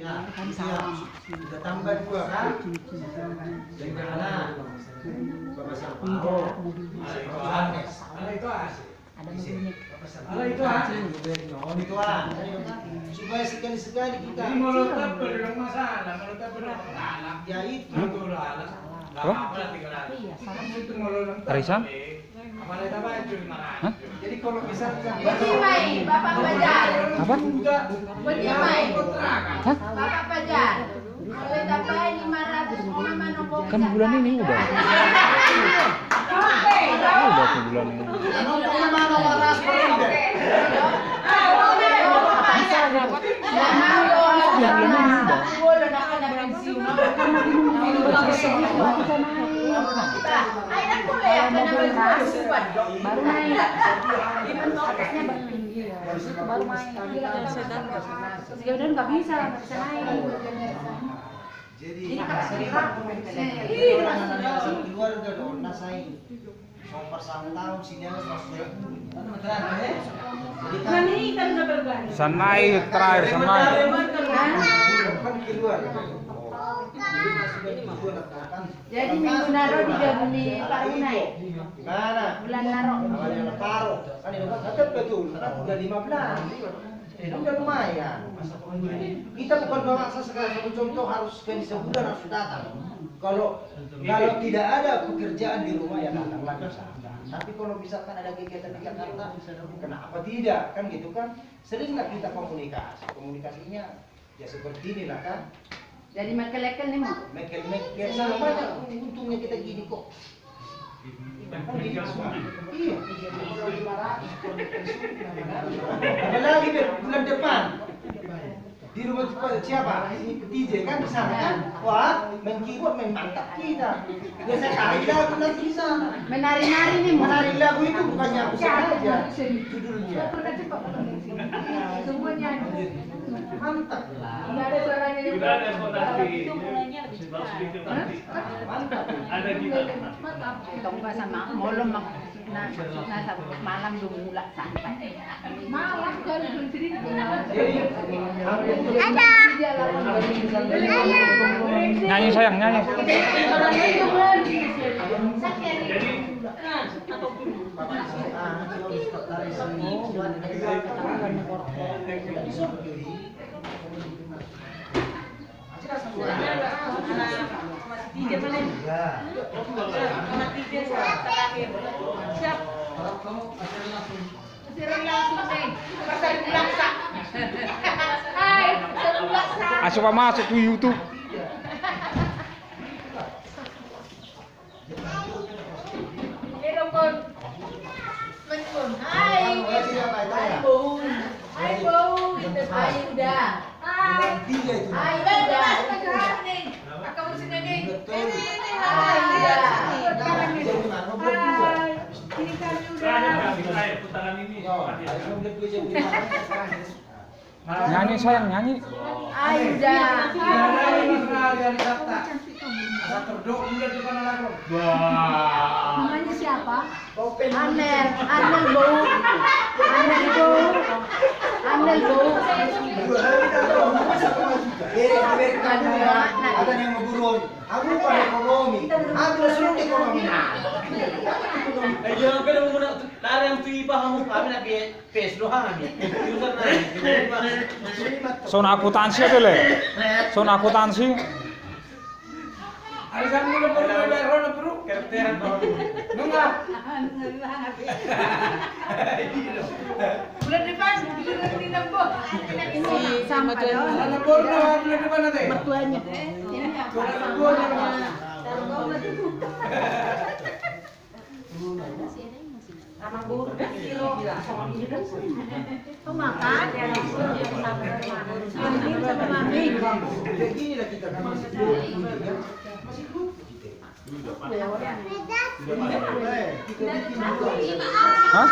Ya, kita tambah 2 kan? Dengan anak. Bapak Sarpao. Anes. Ala itu asik. Ada mobilnya. Ala itu asik. Itu supaya sekali-sekali kita. Jadi molotov belum masalah, molotov belum masalah. Ya itu. Betul lah. Apa? Iya, salah. Itu molotov. Arisan? Apalagi apa itu Hah? Jadi kalau misalnya Jadi main, Bapak Pajar. Apa? Jadi main. Hah? Bapak Pajar. Boleh dapat 500 nama nombor. Kan bulan ini udah. Udah ke bulan ini. Baru main. Atasnya tinggi ya. Baru main. Ya udah nggak bisa main. jadi Ini keluarga dong nasain sompar sama tahun sini harus masuk Sanai terakhir sanai. kan keluar jadi minggu naro juga beli Pak Unai. mana Bulan naro. awalnya paro kan itu kan tetap betul kan udah 15 udah lumayan kita bukan memaksa sekali satu contoh harus sekali sebulan harus datang kalau tidak ada pekerjaan di rumah ya datanglah bisa tapi kalau misalkan ada kegiatan di Jakarta kenapa tidak kan gitu kan seringlah kita komunikasinya ya seperti inilah kan Jadi mekel-mekel nih mau. mekel sama banyak untungnya kita gini kok kan gini semua iya apalagi bulan depan di rumah siapa? DJ kan di sana kan? Wah, main keyboard, main mantap kita. Biasa kali lagu nanti di sana. Menari-nari nih mau. Menari lagu itu bukannya aku saja judulnya. Semuanya. Mantap lah. Enggak ada suaranya nih. Sudah ada fondasi. Itu mulainya lebih cepat. Mantap. Ada kita. Itong pa sama molom nasa malam dumula santai. Malam kan sendiri. Ada. Nyanyi sayang, nyanyi. Asal masuk ke YouTube. Hai bau, hai udah. Hai udah. Kamu sini nih. Ini hai udah. Ini kami udah. Putaran ini. Nyanyi sayang, nyanyi. Hai udah. Namanya siapa? Anel bau. Ada yang ngeburun. Aku pada ekonomi. Aku suruh ekonomi. Ayo kan muna larang tuwi pa kamu kami na PS dohangan ya. User na. Son akuntansi ada le. Son akuntansi. Arisan mulu perlu bayar na bro. Kerteran bro. Nunga. Bulan depan giliran di Nembok. Ini sama dong. Ana porno bulan depan nanti. Mertuanya. Bulan depan. Sama guru kilo. Kau makan? Ini sama mami. Begini lah kita kan masih dulu kita. Hah?